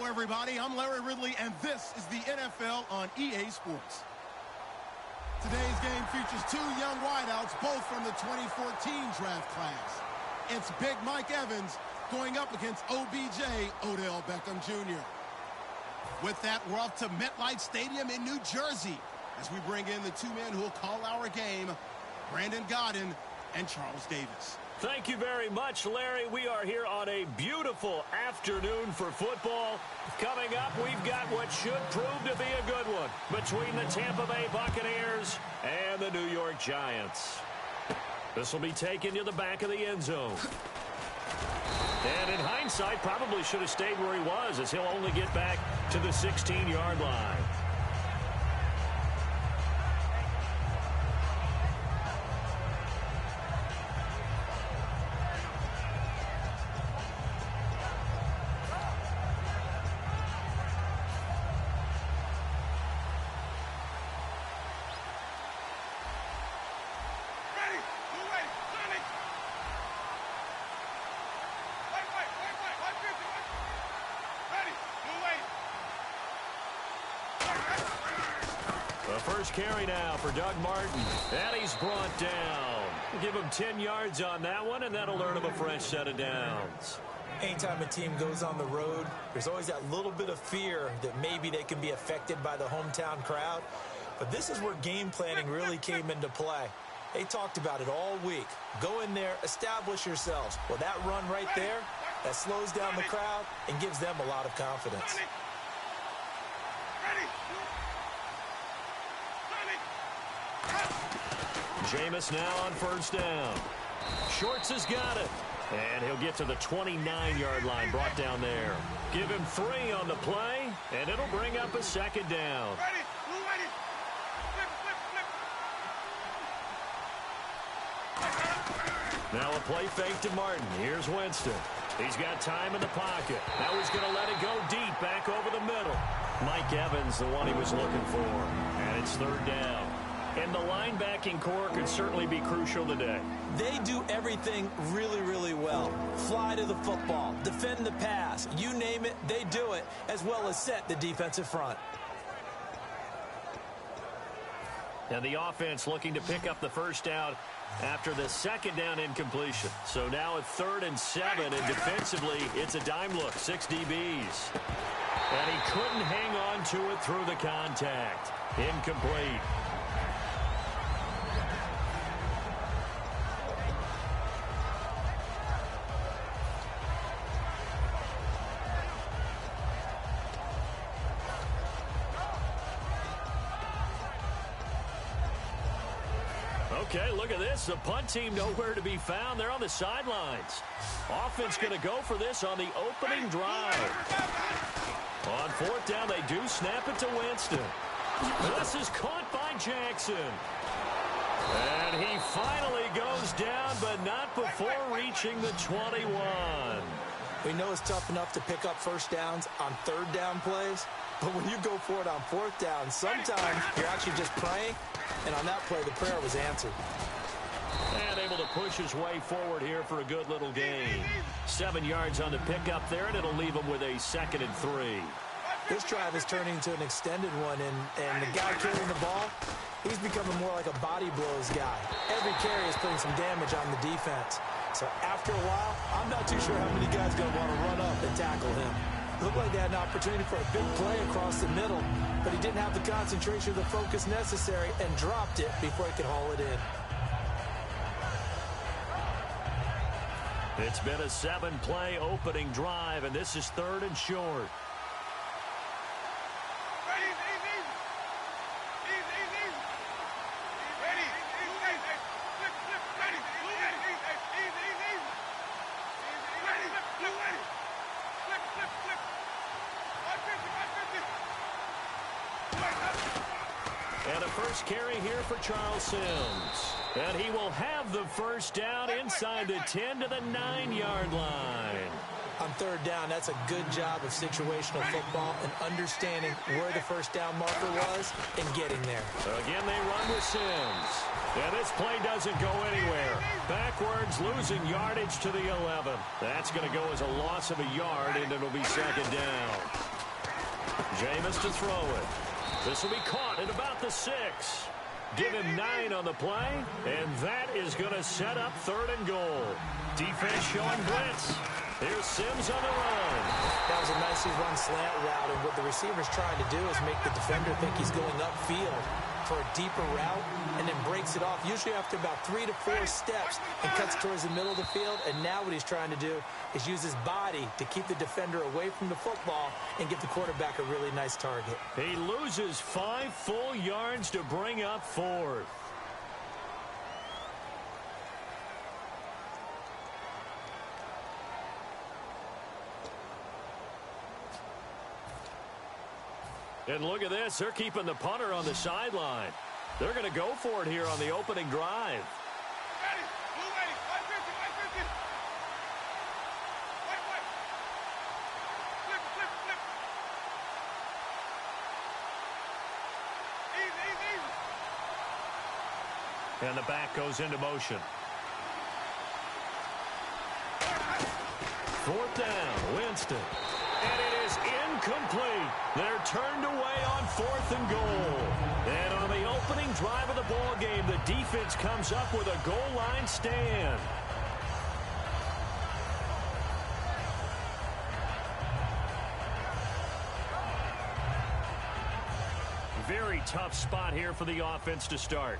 everybody. I'm Larry Ridley, and this is the NFL on EA Sports. Today's game features two young wideouts, both from the 2014 draft class. It's Big Mike Evans going up against OBJ, Odell Beckham Jr. With that, we're off to MetLife Stadium in New Jersey as we bring in the two men who will call our game, Brandon Godden and Charles Davis. Thank you very much, Larry. We are here on a beautiful afternoon for football. Coming up, we've got what should prove to be a good one between the Tampa Bay Buccaneers and the New York Giants. This will be taken to the back of the end zone. And in hindsight, probably should have stayed where he was, as he'll only get back to the 16-yard line. First carry now for Doug Martin. And he's brought down. Give him 10 yards on that one, and that'll earn him a fresh set of downs. Anytime a team goes on the road, there's always that little bit of fear that maybe they can be affected by the hometown crowd. But this is where game planning really came into play. They talked about it all week. Go in there, establish yourselves. Well, that run right there, that slows down the crowd and gives them a lot of confidence. Jameis now on first down. Shorts has got it. And he'll get to the 29-yard line, brought down there. Give him 3 on the play, and it'll bring up a second down. Now a play fake to Martin. Here's Winston. He's got time in the pocket. Now he's going to let it go deep back over the middle. Mike Evans, the one he was looking for. And it's third down. And the linebacking core could certainly be crucial today. They do everything really, really well. Fly to the football, defend the pass, you name it, they do it, as well as set the defensive front. And the offense looking to pick up the first down after the second down incompletion. So now it's 3rd and 7, and defensively, it's a dime look, 6 DBs. And he couldn't hang on to it through the contact. Incomplete. Okay, look at this. The punt team nowhere to be found. They're on the sidelines. Offense going to go for this on the opening drive. On 4th down, they do snap it to Winston. This is caught by Jackson. And he finally goes down, but not before reaching the 21. We know it's tough enough to pick up first downs on 3rd down plays, but when you go for it on 4th down, sometimes you're actually just praying. And on that play, the prayer was answered. And able to push his way forward here for a good little gain. 7 yards on the pickup there, and it'll leave him with a 2nd and 3. This drive is turning into an extended one, and the guy carrying the ball, he's becoming more like a body blows guy. Every carry is putting some damage on the defense. So after a while, I'm not too sure how many guys are going to want to run up and tackle him. Looked like they had an opportunity for a big play across the middle, but he didn't have the concentration or the focus necessary and dropped it before he could haul it in. It's been a 7-play opening drive, and this is 3rd and short. And a first carry here for Charles Sims. And he will have the first down inside the 10 to the 9-yard line. On 3rd down, that's a good job of situational football and understanding where the first down marker was and getting there. So again, they run with Sims. And this play doesn't go anywhere. Backwards, losing yardage to the 11. That's going to go as a loss of a yard, and it'll be 2nd down. Jameis to throw it. This will be caught at about the 6. Give him 9 on the play, and that is going to set up 3rd and goal. Defense showing blitz. Here's Sims on the run. That was a nicely run slant route, and what the receiver's trying to do is make the defender think he's going upfield for a deeper route, and then breaks it off, usually after about 3 to 4 steps, and cuts towards the middle of the field. And now what he's trying to do is use his body to keep the defender away from the football and give the quarterback a really nice target. He loses 5 full yards to bring up 4th. And look at this. They're keeping the punter on the sideline. They're going to go for it here on the opening drive. And the back goes into motion. 4th down, Winston. And it is incomplete. They're turned away on 4th and goal. And on the opening drive of the ball game, the defense comes up with a goal line stand. Very tough spot here for the offense to start.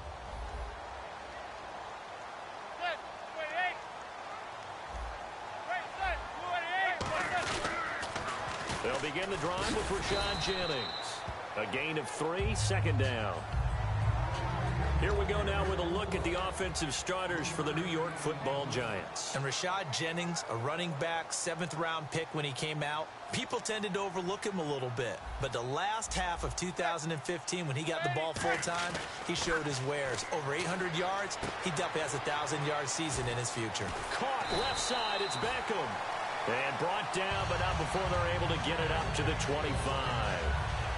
They'll begin the drive with Rashad Jennings. A gain of 3, 2nd down. Here we go now with a look at the offensive starters for the New York Football Giants. And Rashad Jennings, a running back, 7th-round pick when he came out. People tended to overlook him a little bit. But the last half of 2015, when he got the ball full-time, he showed his wares. Over 800 yards, he definitely has a 1,000-yard season in his future. Caught left side, it's Beckham. And brought down, but not before they're able to get it up to the 25.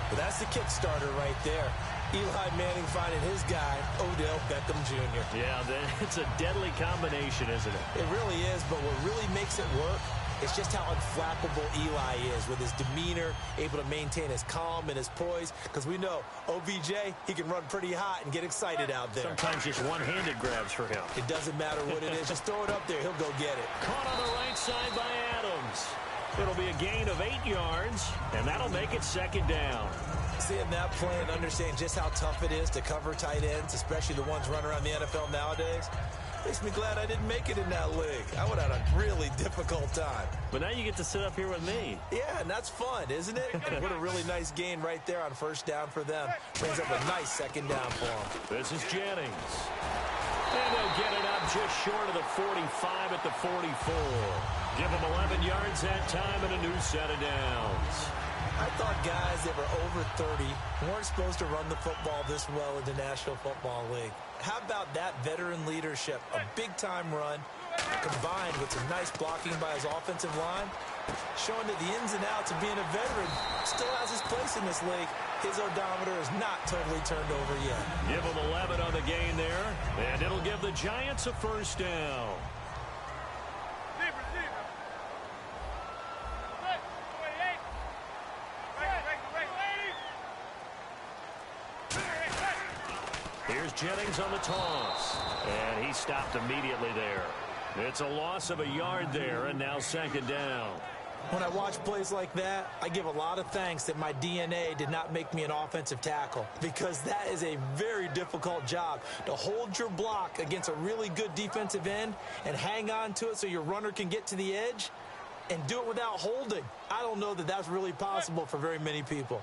But that's the kickstarter right there. Eli Manning finding his guy, Odell Beckham Jr. Yeah, it's a deadly combination, isn't it? It really is, but what really makes it work is just how unflappable Eli is with his demeanor, able to maintain his calm and his poise. Because we know, OBJ, he can run pretty hot and get excited out there. Sometimes just one-handed grabs for him. It doesn't matter what it is. Just throw it up there. He'll go get it. Caught on the right side by Adams. It'll be a gain of 8 yards, and that'll make it 2nd down. Seeing that play and understanding just how tough it is to cover tight ends, especially the ones running around the NFL nowadays, makes me glad I didn't make it in that league. I would have had a really difficult time. But now you get to sit up here with me. Yeah, and that's fun, isn't it? And what a really nice gain right there on 1st down for them. Brings up a nice 2nd down for them. This is Jennings. And they'll get it up just short of the 45 at the 44. Give them 11 yards that time and a new set of downs. I thought guys that were over 30 weren't supposed to run the football this well in the National Football League. How about that veteran leadership? A big-time run combined with some nice blocking by his offensive line, showing that the ins and outs of being a veteran still has his place in this league. His odometer is not totally turned over yet. Give him 11 on the gain there, and it'll give the Giants a 1st down. Here's Jennings on the toss, and he stopped immediately there. It's a loss of a yard there, and now 2nd down. When I watch plays like that, I give a lot of thanks that my DNA did not make me an offensive tackle, because that is a very difficult job, to hold your block against a really good defensive end and hang on to it so your runner can get to the edge and do it without holding. I don't know that that's really possible for very many people.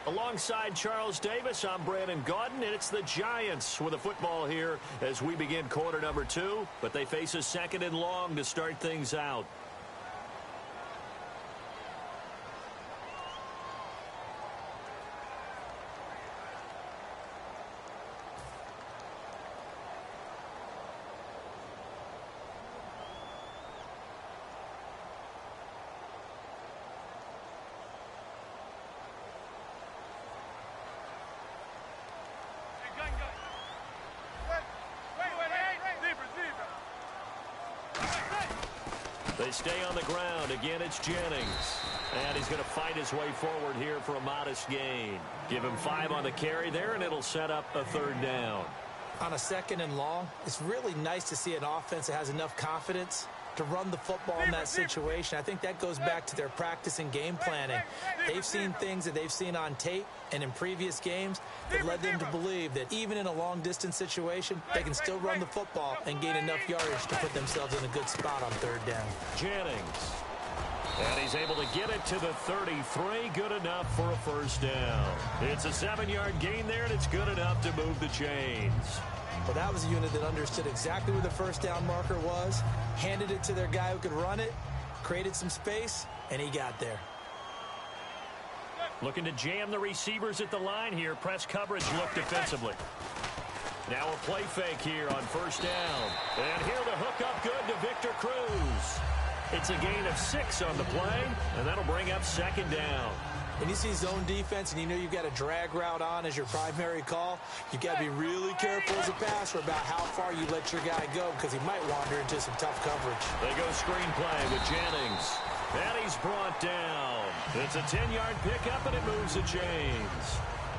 Alongside Charles Davis, I'm Brandon Gaudin, and it's the Giants with the football here as we begin quarter number 2, but they face a 2nd and long to start things out. They stay on the ground. Again, it's Jennings. And he's going to fight his way forward here for a modest gain. Give him 5 on the carry there, and it'll set up a 3rd down. On a 2nd and long, it's really nice to see an offense that has enough confidence to run the football in that situation. I think that goes back to their practice and game planning. They've seen things that they've seen on tape and in previous games that led them to believe that even in a long-distance situation, they can still run the football and gain enough yardage to put themselves in a good spot on 3rd down. Jennings. And he's able to get it to the 33. Good enough for a 1st down. It's a 7-yard gain there, and it's good enough to move the chains. Well, that was a unit that understood exactly where the 1st down marker was, handed it to their guy who could run it, created some space, and he got there. Looking to jam the receivers at the line here. Press coverage look defensively. Now a play fake here on 1st down. And here the hook up good to Victor Cruz. It's a gain of 6 on the play, and that'll bring up 2nd down. When you see zone defense and you know you've got a drag route on as your primary call, you've got to be really careful as a passer about how far you let your guy go because he might wander into some tough coverage. They go screen play with Jennings. And he's brought down. It's a 10-yard pickup, and it moves the chains.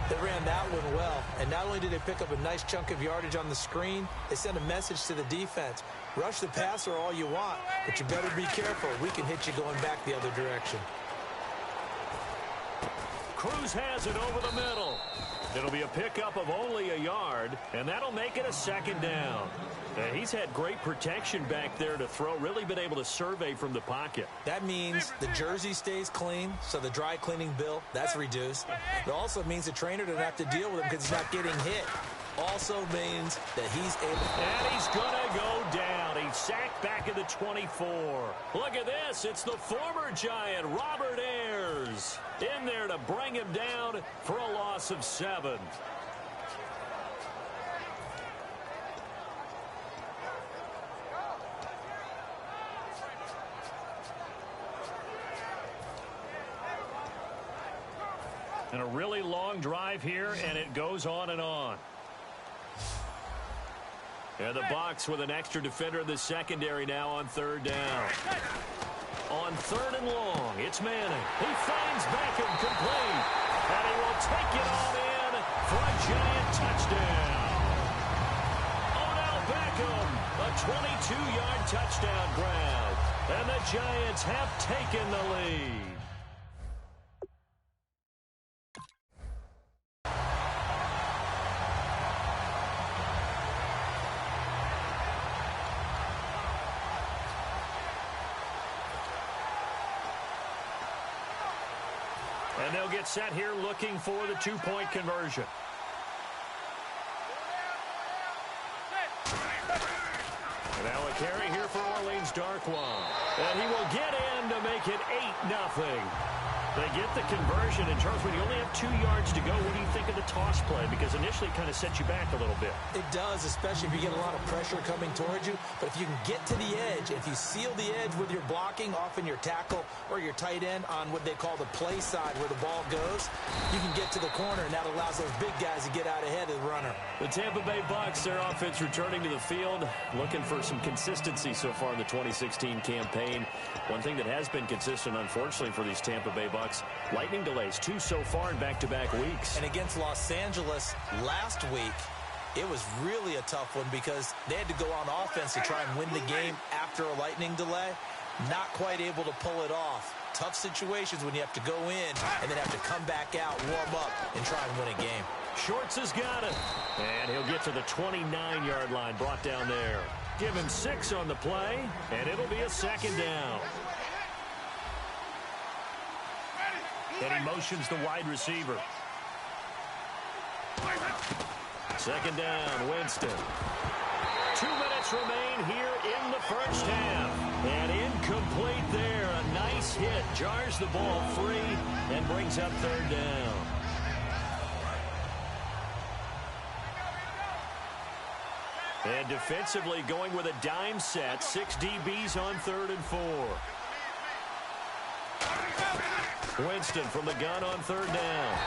They ran that one well, and not only did they pick up a nice chunk of yardage on the screen, they sent a message to the defense. Rush the passer all you want, but you better be careful. We can hit you going back the other direction. Cruz has it over the middle. It'll be a pickup of only a yard, and that'll make it a 2nd down. And he's had great protection back there to throw, really been able to survey from the pocket. That means the jersey stays clean, so the dry cleaning bill, that's reduced. It also means the trainer doesn't have to deal with him because he's not getting hit. Also means that he's able... And he's going to go down. He's sacked back at the 24. Look at this. It's the former Giant, Robert Ayers, in there to bring him down for a loss of 7. And a really long drive here, and it goes on and on. And the Bucs with an extra defender in the secondary now on 3rd down. On 3rd and long, it's Manning. He finds Beckham complete. And he will take it all in for a Giant touchdown. Odell Beckham, a 22-yard touchdown grab. And the Giants have taken the lead. And they'll get set here looking for the 2-point conversion. And now a carry here for Orleans Darkwa. And he will get in to make it 8-0. They get the conversion. And, Charles, when you only have 2 yards to go, what do you think of the toss play? Because initially it kind of sets you back a little bit. It does, especially if you get a lot of pressure coming towards you. But if you can get to the edge, if you seal the edge with your blocking, often your tackle or your tight end on what they call the play side where the ball goes, you can get to the corner, and that allows those big guys to get out ahead of the runner. The Tampa Bay Bucs, their offense returning to the field, looking for some consistency so far in the 2016 campaign. One thing that has been consistent, unfortunately, for these Tampa Bay Bucs, lightning delays, 2 so far in back-to-back weeks. And against Los Angeles last week, it was really a tough one because they had to go on offense to try and win the game after a lightning delay. Not quite able to pull it off. Tough situations when you have to go in and then have to come back out, warm up, and try and win a game. Schwartz has got it. And he'll get to the 29-yard line, brought down there. Give him 6 on the play, and it'll be a 2nd down. And he motions the wide receiver. 2nd down, Winston. 2 minutes remain here in the first half. And incomplete there. A nice hit. Jars the ball free and brings up 3rd down. And defensively going with a dime set. 6 DBs on 3rd and 4. Winston from the gun on 3rd down.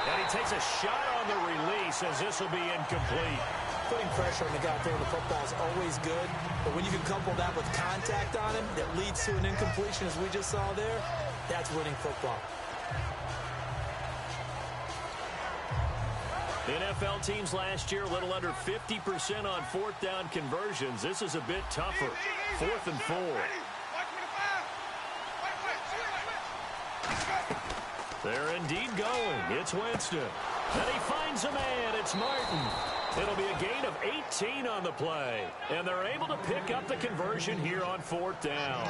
And he takes a shot on the release as this will be incomplete. putting pressure on the guy throwing the football is always good, but when you can couple that with contact on him that leads to an incompletion, as we just saw there, that's winning football. NFL teams last year, a little under 50% on fourth down conversions. This is a bit tougher. 4th and 4. They're indeed going. It's Winston. And he finds a man. It's Martin. It'll be a gain of 18 on the play. And they're able to pick up the conversion here on 4th down.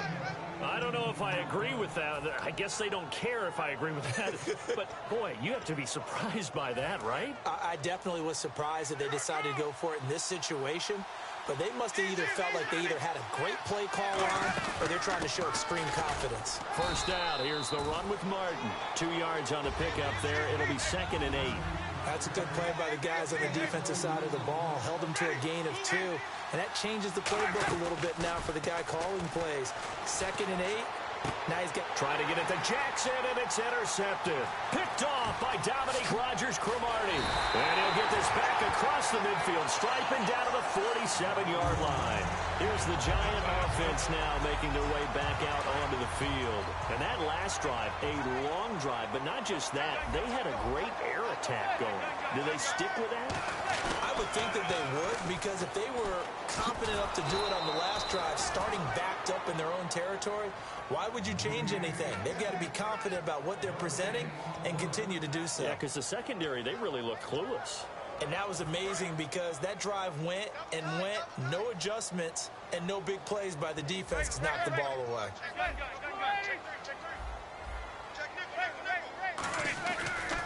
I don't know if I agree with that. I guess they don't care if I agree with that. But, boy, you have to be surprised by that, right? I definitely was surprised that they decided to go for it in this situation. But they must have either felt like they either had a great play call on or they're trying to show extreme confidence. First down. Here's the run with Martin. 2 yards on the pickup there. It'll be 2nd and 8. That's a good play by the guys on the defensive side of the ball. Held them to a gain of 2. And that changes the playbook a little bit now for the guy calling plays. 2nd and 8. Now he's trying to get it to Jackson, and it's intercepted. Picked off by Dominique Rodgers-Cromartie. And he'll get this back across the midfield stripe and down to the 47-yard line. Here's the Giant offense now making their way back out onto the field. And that last drive, a long drive, but not just that. They had a great air attack going. Do they stick with that? I would think that they would, because if they were confident enough to do it on the last drive, starting backed up in their own territory, why would you change anything? They've got to be confident about what they're presenting and continue to do so. Yeah, because the secondary, they really look clueless. And that was amazing because that drive went and went, no adjustments, and no big plays by the defense to knock the ball away.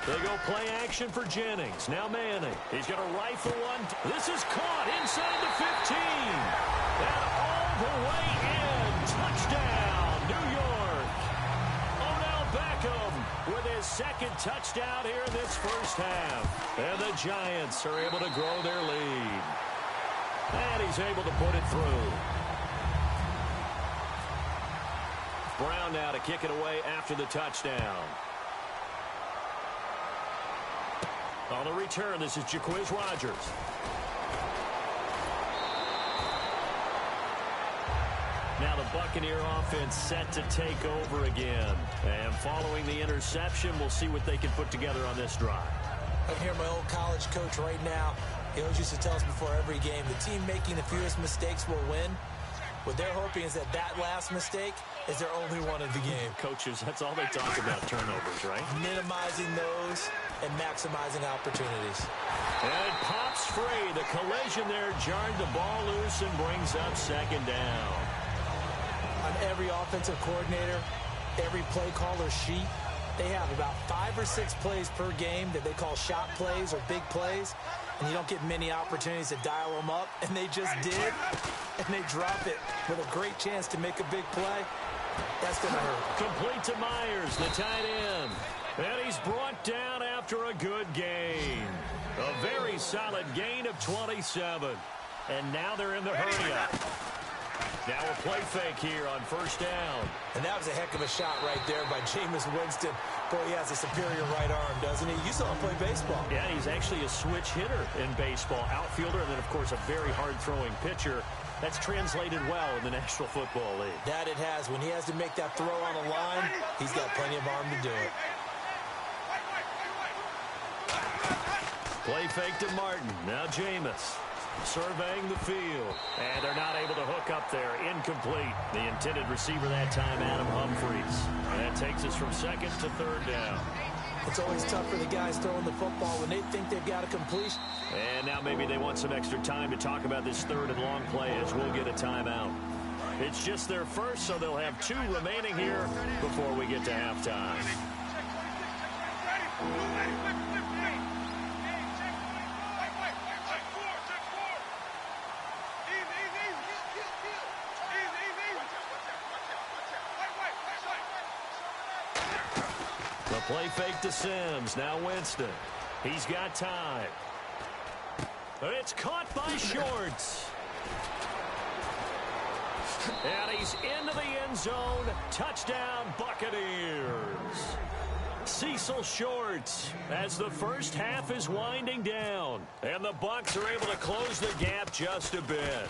They go play action for Jennings. Now Manning. He's going to rifle one. This is caught inside the 15. And all the way in. Touchdown, New York. Odell Beckham with his 2nd touchdown here in this first half. And the Giants are able to grow their lead. And he's able to put it through. Brown now to kick it away after the touchdown. On the return, this is Jaquiz Rodgers. Now the Buccaneer offense set to take over again. And following the interception, we'll see what they can put together on this drive. I can hear my old college coach right now. He always used to tell us before every game, the team making the fewest mistakes will win. What they're hoping is that that last mistake is their only one of the game. Coaches, that's all they talk about, turnovers, right? Minimizing those and maximizing opportunities. And pops free. The collision there jarred the ball loose and brings up 2nd down. On every offensive coordinator, every play caller sheet, they have about 5 or 6 plays per game that they call shot plays or big plays. And you don't get many opportunities to dial them up. And they just did. And they drop it with a great chance to make a big play. That's going to hurt. Complete to Myers, the tight end. And he's brought down after a good gain. A very solid gain of 27. And now they're in the hurry-up. Now a play fake here on 1st down. And that was a heck of a shot right there by Jameis Winston. Boy, he has a superior right arm, doesn't he? You saw him play baseball. Yeah, he's actually a switch hitter in baseball. Outfielder, and then, of course, a very hard-throwing pitcher. That's translated well in the National Football League. That it has. When he has to make that throw on a line, he's got plenty of arm to do it. Play fake to Martin. Now Jameis surveying the field. And they're not able to hook up there. Incomplete. The intended receiver that time, Adam Humphries. And that takes us from 2nd to 3rd down. It's always tough for the guys throwing the football when they think they've got a completion. And now maybe they want some extra time to talk about this 3rd and long play as we'll get a timeout. It's just their first, so they'll have 2 remaining here before we get to halftime. The play fake to Sims. Now Winston. He's got time. It's caught by Shorts. And he's into the end zone. Touchdown, Buccaneers. Cecil Short as the first half is winding down. And the Bucs are able to close the gap just a bit.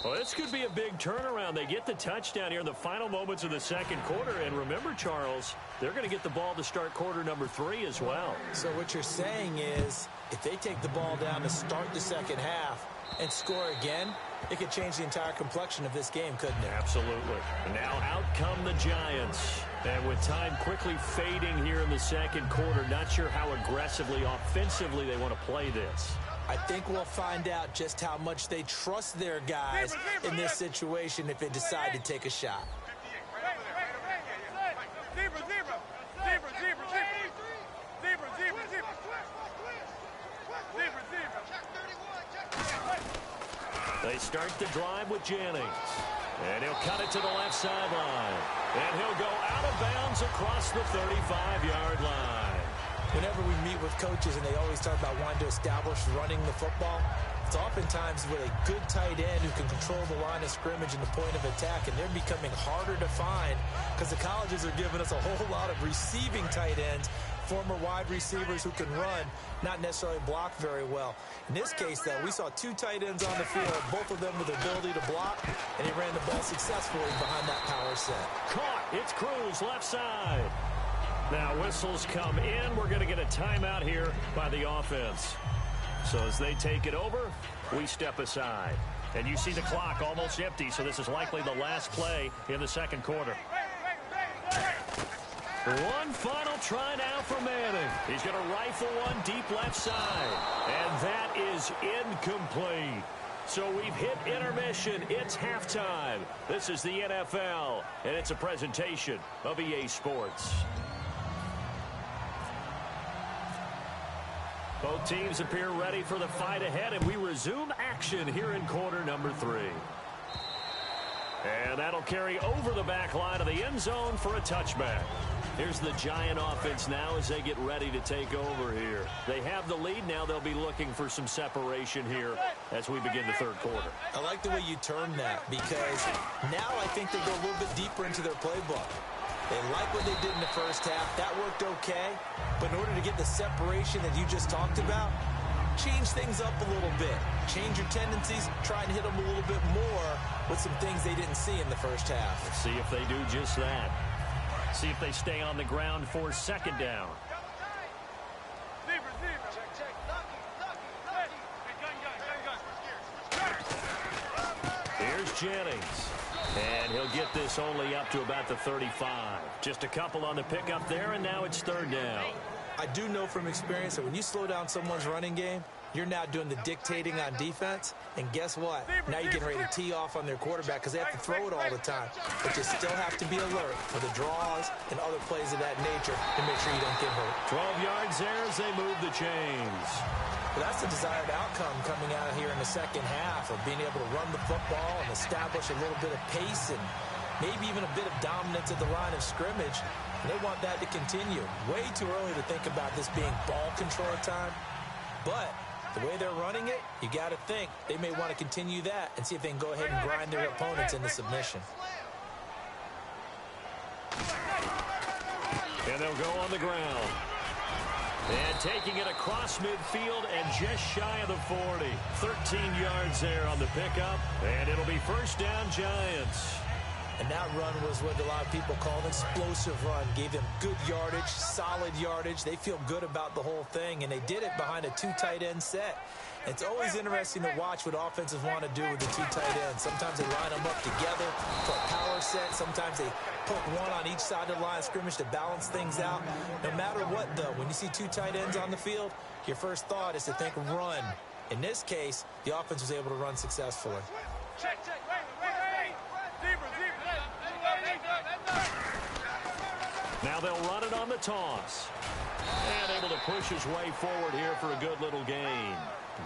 Well, this could be a big turnaround. They get the touchdown here in the final moments of the second quarter. And remember, Charles, they're going to get the ball to start quarter number 3 as well. So what you're saying is if they take the ball down to start the second half and score again, it could change the entire complexion of this game, couldn't it? Absolutely. And now out come the Giants. And with time quickly fading here in the second quarter, not sure how aggressively, offensively they want to play this. I think we'll find out just how much they trust their guys in this situation if they decide to take a shot. They start the drive with Jennings. And he'll cut it to the left sideline. And he'll go out of bounds across the 35-yard line. Whenever we meet with coaches and they always talk about wanting to establish running the football, it's oftentimes with a good tight end who can control the line of scrimmage and the point of attack, and they're becoming harder to find because the colleges are giving us a whole lot of receiving tight ends, former wide receivers who can run, not necessarily block very well. In this case, though, we saw 2 tight ends on the field, both of them with the ability to block, and he ran the ball successfully behind that power set. Caught. It's Cruz, left side. Now whistles come in. We're going to get a timeout here by the offense. So as they take it over, we step aside. And you see the clock almost empty, so this is likely the last play in the second quarter. One final try now for Manning. He's going to rifle one deep left side. And that is incomplete. So we've hit intermission. It's halftime. This is the NFL, and it's a presentation of EA Sports. Both teams appear ready for the fight ahead, and we resume action here in quarter number 3. And that'll carry over the back line of the end zone for a touchback. Here's the Giant offense now as they get ready to take over here. They have the lead. Now they'll be looking for some separation here as we begin the third quarter. I like the way you term that because now I think they go a little bit deeper into their playbook. They like what they did in the first half. That worked okay. But in order to get the separation that you just talked about, change things up a little bit. Change your tendencies. Try and hit them a little bit more with some things they didn't see in the first half. Let's see if they do just that. See if they stay on the ground for second down. Here's Jennings. And he'll get this only up to about the 35. Just a couple on the pickup there, and now it's third down. I do know from experience that when you slow down someone's running game, you're now doing the dictating on defense. And guess what? Now you're getting ready to tee off on their quarterback because they have to throw it all the time. But you still have to be alert for the draws and other plays of that nature to make sure you don't get hurt. 12 yards there as they move the chains. Well, that's the desired outcome coming out here in the second half of being able to run the football and establish a little bit of pace and maybe even a bit of dominance at the line of scrimmage. And they want that to continue. Way too early to think about this being ball control time. But the way they're running it, you got to think they may want to continue that and see if they can go ahead and grind their opponents into submission. And they'll go on the ground. And taking it across midfield and just shy of the 40. 13 yards there on the pickup. And it'll be first down, Giants. And that run was what a lot of people call an explosive run. Gave them good yardage, solid yardage. They feel good about the whole thing, and they did it behind a 2 tight end set. It's always interesting to watch what offenses want to do with the 2 tight ends. Sometimes they line them up together for a power set. Sometimes they put one on each side of the line of scrimmage to balance things out. No matter what, though, when you see 2 tight ends on the field, your first thought is to think run. In this case, the offense was able to run successfully. Now they'll run it on the toss. And able to push his way forward here for a good little gain.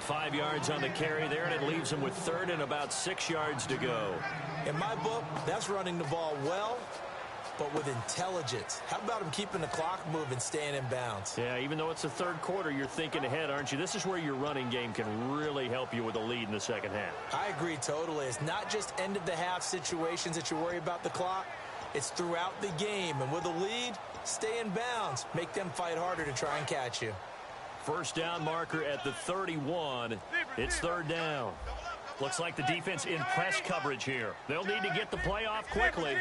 5 yards on the carry there, and it leaves him with third and about 6 yards to go. In my book, that's running the ball well, but with intelligence. How about him keeping the clock moving, staying in bounds? Yeah, even though it's the third quarter, you're thinking ahead, aren't you? This is where your running game can really help you with a lead in the second half. I agree totally. It's not just end-of-the-half situations that you worry about the clock. It's throughout the game. And with a lead, Stay in bounds. Make them fight harder to try and catch you. First down marker at the 31. It's third down. Looks like the defense in press coverage here. They'll need to get the play off quickly.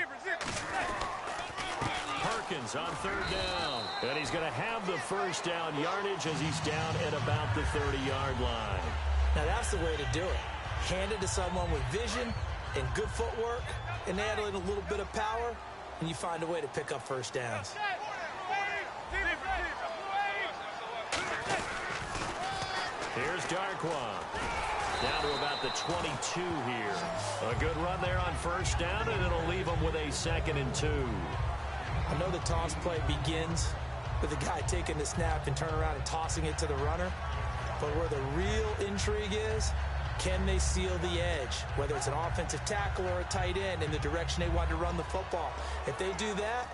Perkins on third down. And he's going to have the first down yardage as he's down at about the 30-yard line. Now that's the way to do it. Hand it to someone with vision and good footwork, and add in a little bit of power, and you find a way to pick up first downs. Here's Darquan. Down to about the 22 here. A good run there on first down, and it'll leave them with a 2nd and 2. I know the toss play begins with the guy taking the snap and turning around and tossing it to the runner. But where the real intrigue is, can they seal the edge? Whether it's an offensive tackle or a tight end in the direction they want to run the football. If they do that,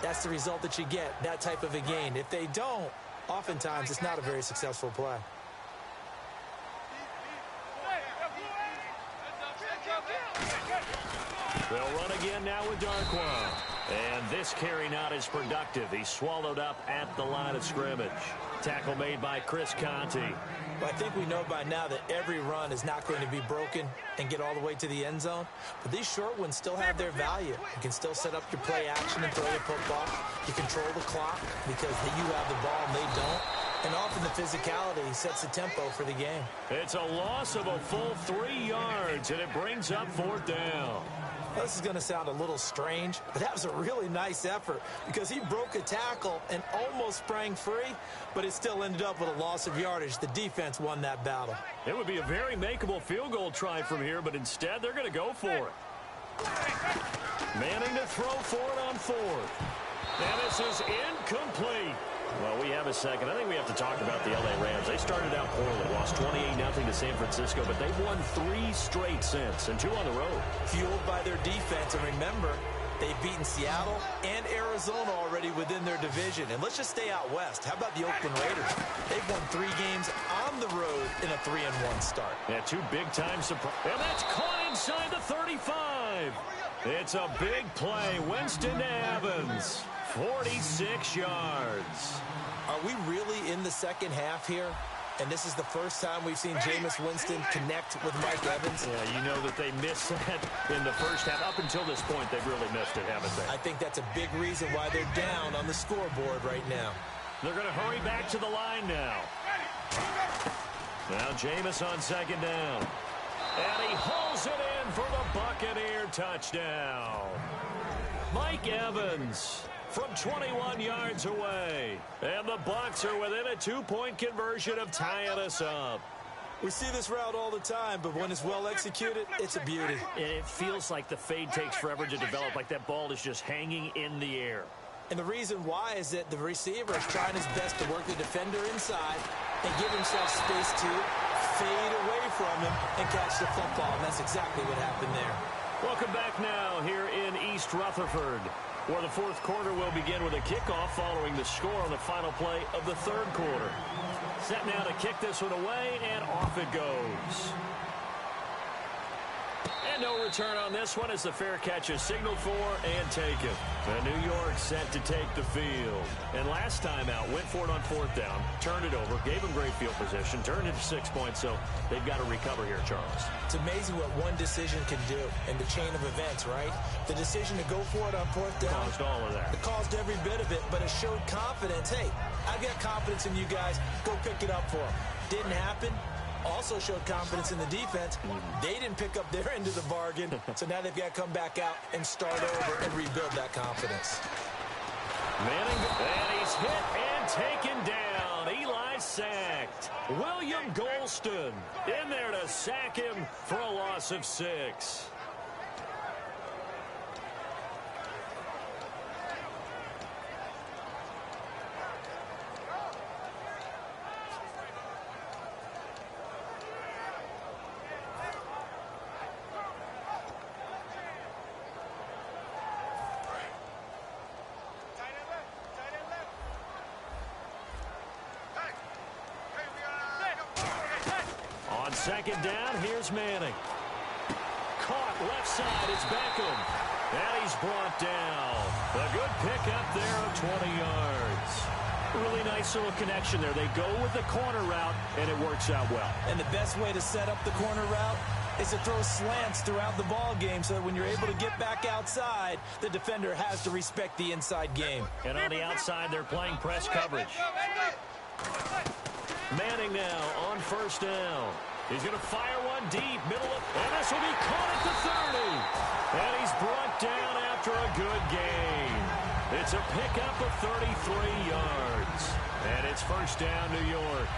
that's the result that you get, that type of a gain. If they don't, oftentimes it's not a very successful play. They'll run again now with Darquan. And this carry not as productive. He's swallowed up at the line of scrimmage. Tackle made by Chris Conte. But I think we know by now that every run is not going to be broken and get all the way to the end zone. But these short ones still have their value. You can still set up your play action and throw the football. You control the clock because you have the ball and they don't. And often the physicality sets the tempo for the game. It's a loss of a full 3 yards, and it brings up 4th down. Well, this is going to sound a little strange, but that was a really nice effort because he broke a tackle and almost sprang free, but it still ended up with a loss of yardage. The defense won that battle. It would be a very makeable field goal try from here, but instead they're going to go for it. Manning to throw for it on 4th. And this is incomplete. Well, we have a second. I think we have to talk about the L.A. Rams. They started out poorly, lost 28-0 to San Francisco, but they've won 3 straight since, and 2 on the road. Fueled by their defense, and remember, they've beaten Seattle and Arizona already within their division. And let's just stay out west. How about the Oakland Raiders? They've won 3 games on the road in a 3-1 start. Yeah, 2 big-time surprises. And that's caught inside the 35. It's a big play. Winston to Evans. 46 yards. Are we really in the second half here? And this is the first time we've seen Jameis Winston connect with Mike Evans. Yeah, you know that they missed that in the first half. Up until this point, they've really missed it, haven't they? I think that's a big reason why they're down on the scoreboard right now. They're going to hurry back to the line now. Now Jameis on 2nd down. And he hauls it in for the Buccaneer touchdown. Mike Evans from 21 yards away. And the Bucs are within a 2-point conversion of tying us up. We see this route all the time, but when it's well executed, it's a beauty. And it feels like the fade takes forever to develop, like that ball is just hanging in the air. And the reason why is that the receiver is trying his best to work the defender inside and give himself space to fade away from him and catch the football. And that's exactly what happened there. Welcome back now here in East Rutherford, where the 4th quarter will begin with a kickoff following the score on the final play of the 3rd quarter. Set now to kick this one away, and off it goes. And no return on this one as the fair catch is signaled for and taken. And New York set to take the field. And last time out, went for it on 4th down, turned it over, gave them great field position, turned it to 6 points, so they've got to recover here, Charles. It's amazing what one decision can do in the chain of events, right? The decision to go for it on 4th down. Caused all of that. It caused every bit of it, but it showed confidence. Hey, I've got confidence in you guys. Go pick it up for them. Didn't happen. Also showed confidence in the defense. They didn't pick up their end of the bargain, so now they've got to come back out and start over and rebuild that confidence. Manning, and he's hit and taken down. Eli sacked. William Golston in there to sack him for a loss of 6. On 2nd down, here's Manning. Caught left side, it's Beckham. And he's brought down. A good pickup there of 20 yards. Really nice little connection there. They go with the corner route, and it works out well. And the best way to set up the corner route is to throw slants throughout the ball game so that when you're able to get back outside, the defender has to respect the inside game. And on the outside, they're playing press coverage. Manning now on first down. He's going to fire one deep, middle of, and this will be caught at the 30. And he's brought down after a good gain. It's a pickup of 33 yards. And it's first down, New York.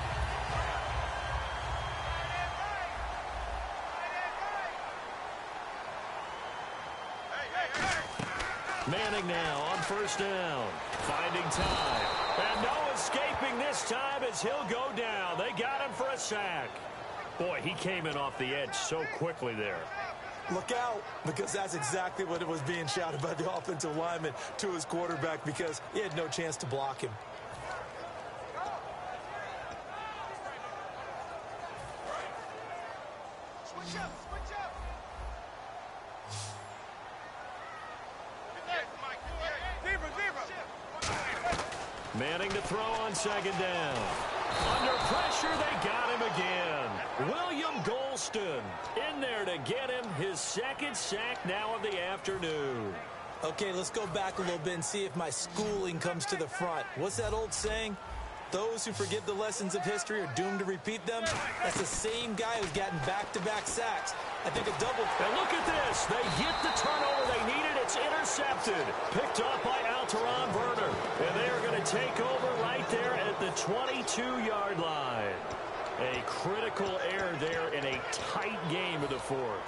Manning now on first down. Finding time. And no escaping this time as he'll go down. They got him for a sack. Boy, he came in off the edge so quickly there. Look out, because that's exactly what it was being shouted by the offensive lineman to his quarterback because he had no chance to block him. Switch up, switch up. Manning to throw on second down. Under pressure, they got him again. William Golston in there to get him his second sack now of the afternoon. Okay, let's go back a little bit and see if my schooling comes to the front. What's that old saying? Those who forget the lessons of history are doomed to repeat them. That's the same guy who's gotten back-to-back sacks. I think a double. And look at this. They get the turnover they needed. It's intercepted. Picked off by Alteron Werner. And they are going to take over right there at the 22-yard line. A critical error there in a tight game of the fourth.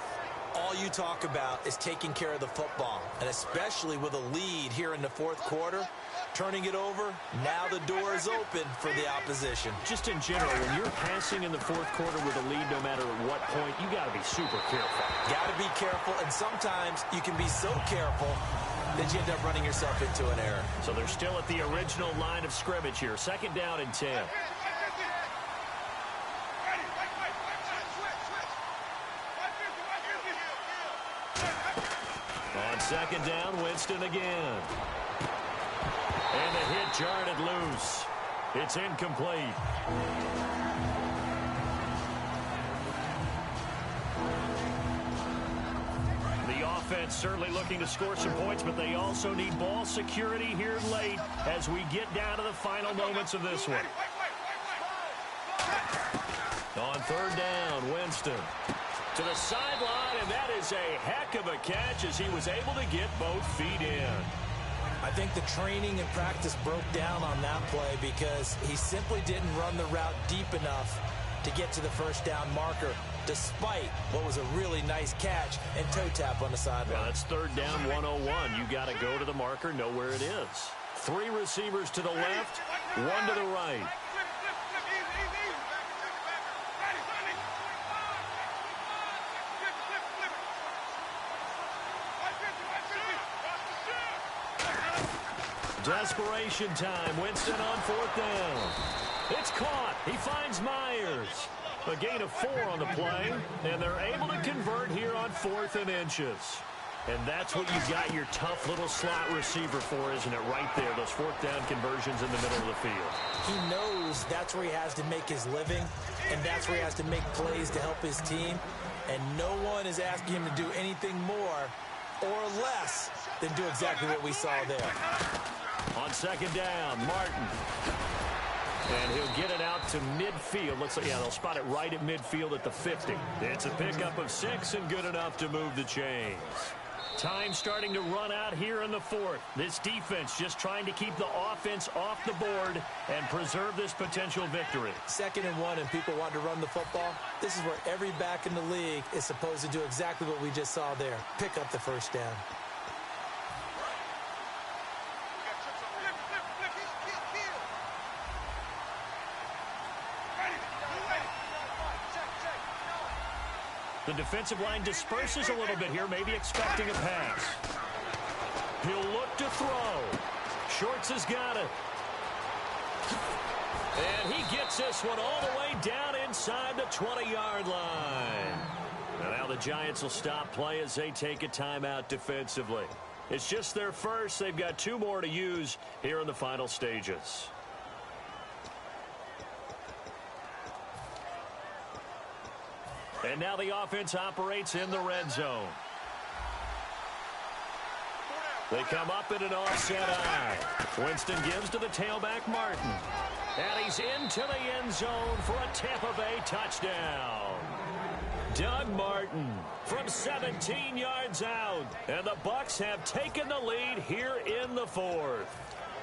All you talk about is taking care of the football, and especially with a lead here in the fourth quarter. Turning it over, now the door is open for the opposition. Just in general, when you're passing in the fourth quarter with a lead, no matter at what point, you got to be super careful. Got to be careful, and sometimes you can be so careful that you end up running yourself into an error. So they're still at the original line of scrimmage here. Second down and 10. On second down, Winston again. And the hit jarred it loose. It's incomplete. The offense certainly looking to score some points, but they also need ball security here late as we get down to the final moments of this one. On third down, Winston to the sideline, and that is a heck of a catch as he was able to get both feet in. I think the training and practice broke down on that play because he simply didn't run the route deep enough to get to the first down marker, despite what was a really nice catch and toe tap on the sideline. Well, that's third down 101. You got to go to the marker, know where it is. Three receivers to the left, one to the right. Desperation time. Winston on fourth down. It's caught. He finds Myers. A gain of 4 on the play, and they're able to convert here on 4th and inches. And that's what you've got your tough little slot receiver for, isn't it? Right there, those fourth down conversions in the middle of the field. He knows that's where he has to make his living, and that's where he has to make plays to help his team. And no one is asking him to do anything more or less than do exactly what we saw there. On second down, Martin. And he'll get it out to midfield. Looks like, yeah, they'll spot it right at midfield at the 50. It's a pickup of 6 and good enough to move the chains. Time starting to run out here in the fourth. This defense just trying to keep the offense off the board and preserve this potential victory. 2nd and 1 and people want to run the football. This is where every back in the league is supposed to do exactly what we just saw there. Pick up the first down. The defensive line disperses a little bit here, maybe expecting a pass. He'll look to throw. Shorts has got it. And he gets this one all the way down inside the 20-yard line. And now the Giants will stop play as they take a timeout defensively. It's just their first. They've got 2 more to use here in the final stages. And now the offense operates in the red zone. They come up in an offset eye. Winston gives to the tailback, Martin. And he's into the end zone for a Tampa Bay touchdown. Doug Martin from 17 yards out. And the Bucs have taken the lead here in the 4th.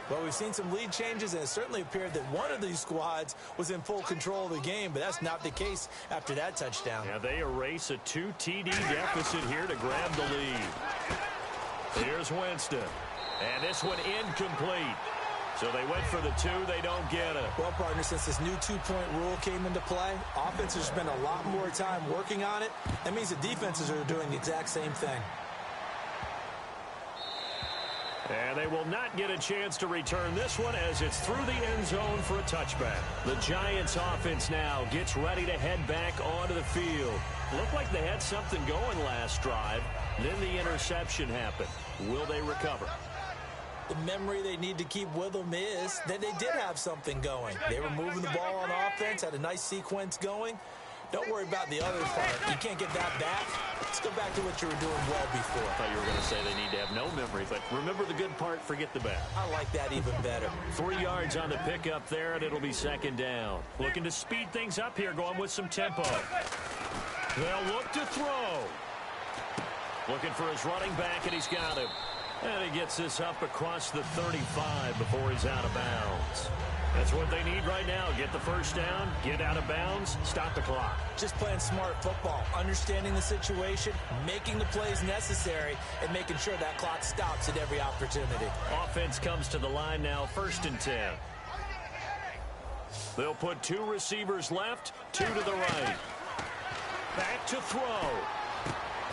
Well, we've seen some lead changes, and it certainly appeared that one of these squads was in full control of the game, but that's not the case after that touchdown. Yeah, they erase a 2 TD deficit here to grab the lead. Here's Winston. And this one incomplete. So they went for the 2. They don't get it. Well, partner, since this new 2-point rule came into play, offenses spend a lot more time working on it. That means the defenses are doing the exact same thing. And they will not get a chance to return this one as it's through the end zone for a touchback. The Giants offense now gets ready to head back onto the field. Looked like they had something going last drive. Then the interception happened. Will they recover? The memory they need to keep with them is that they did have something going. They were moving the ball on offense, had a nice sequence going. Don't worry about the other part. You can't get that back. Let's go back to what you were doing well before. I thought you were going to say they need to have no memory, but remember the good part, forget the bad. I like that even better. 3 yards on the pickup there, and it'll be second down. Looking to speed things up here, going with some tempo. They'll look to throw. Looking for his running back, and he's got him. And he gets this up across the 35 before he's out of bounds. That's what they need right now. Get the first down, get out of bounds, stop the clock. Just playing smart football, understanding the situation, making the plays necessary, and making sure that clock stops at every opportunity. Offense comes to the line now, 1st and 10. They'll put 2 receivers left, 2 to the right. Back to throw.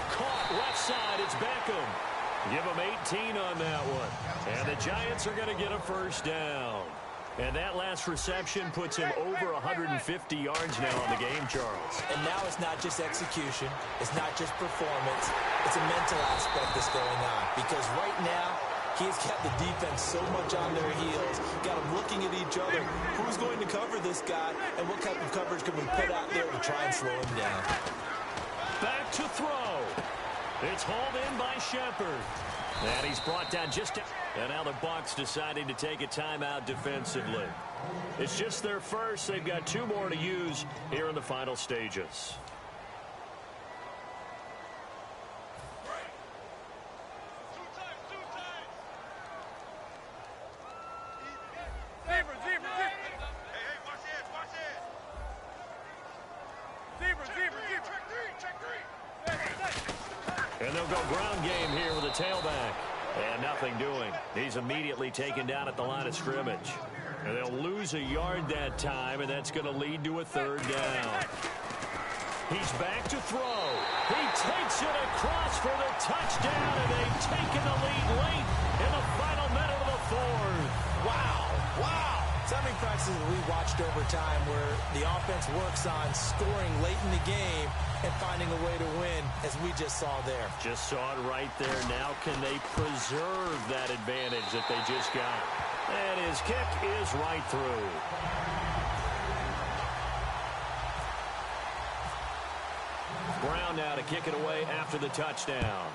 Caught left side, it's Beckham. Give him 18 on that one. And the Giants are going to get a first down. And that last reception puts him over 150 yards now on the game, Charles. And now it's not just execution. It's not just performance. It's a mental aspect that's going on. Because right now, he's got the defense so much on their heels. Got them looking at each other. Who's going to cover this guy? And what type of coverage can we put out there to try and slow him down? Back to throw. It's hauled in by Shepard. And he's brought down just... And now the Bucs deciding to take a timeout defensively. It's just their first. They've got 2 more to use here in the final stages. And they'll go ground game here with a tailback. And nothing doing. He's immediately taken down at the line of scrimmage. And they'll lose a yard that time, and that's going to lead to a 3rd down. He's back to throw. He takes it across for the touchdown, and they've taken the lead late in the final minute of the 4th. Wow. Wow. So many practices that we watched over time where the offense works on scoring late in the game and finding a way to win, as we just saw there. Just saw it right there. Now can they preserve that advantage that they just got? And his kick is right through. Brown now to kick it away after the touchdown.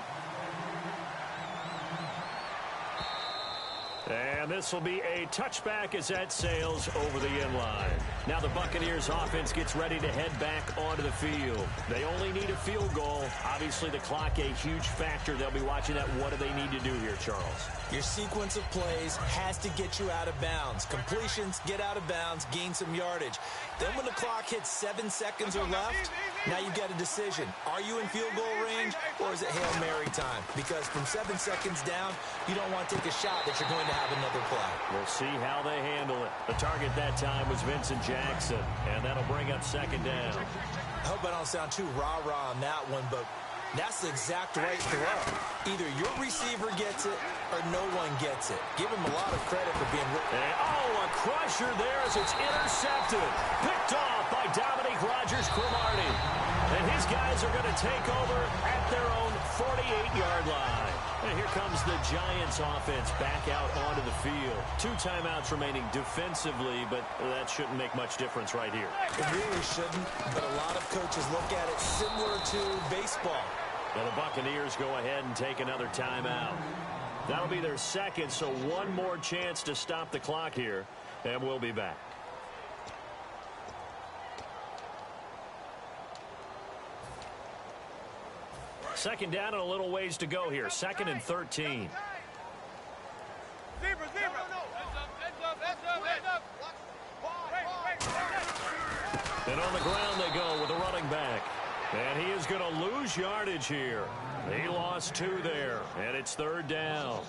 And this will be a touchback as that sails over the end line. Now the Buccaneers offense gets ready to head back onto the field. They only need a field goal. Obviously the clock a huge factor. They'll be watching that. What do they need to do here, Charles? Your sequence of plays has to get you out of bounds. Completions, get out of bounds, gain some yardage. Then when the clock hits 7 seconds or left, now you've got a decision. Are you in field goal range or is it Hail Mary time? Because from 7 seconds down, you don't want to take a shot that you're going to have another play. We'll see how they handle it. The target that time was Vincent Jackson, and that'll bring up 2nd down. I hope I don't sound too rah-rah on that one, but that's the exact right throw. Either your receiver gets it or no one gets it. Give him a lot of credit for being... a crusher there as it's intercepted. Picked off by Dominique Rodgers-Cromartie. And his These guys are going to take over at their own 48-yard line. And here comes the Giants offense back out onto the field. 2 timeouts remaining defensively, but that shouldn't make much difference right here. It really shouldn't, but a lot of coaches look at it similar to baseball. Now the Buccaneers go ahead and take another timeout. That'll be their second, so one more chance to stop the clock here, and we'll be back. Second down and a little ways to go here. 2nd and 13. And on the ground they go with a running back. And he is going to lose yardage here. He lost 2 there, and it's 3rd down.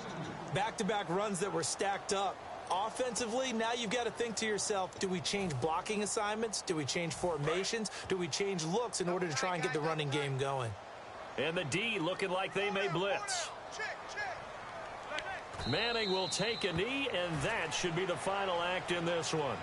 Back-to-back runs that were stacked up. Offensively, now you've got to think to yourself, do we change blocking assignments? Do we change formations? Do we change looks in order to try and get the running game going? And the D looking like they may blitz. Manning will take a knee, and that should be the final act in this one.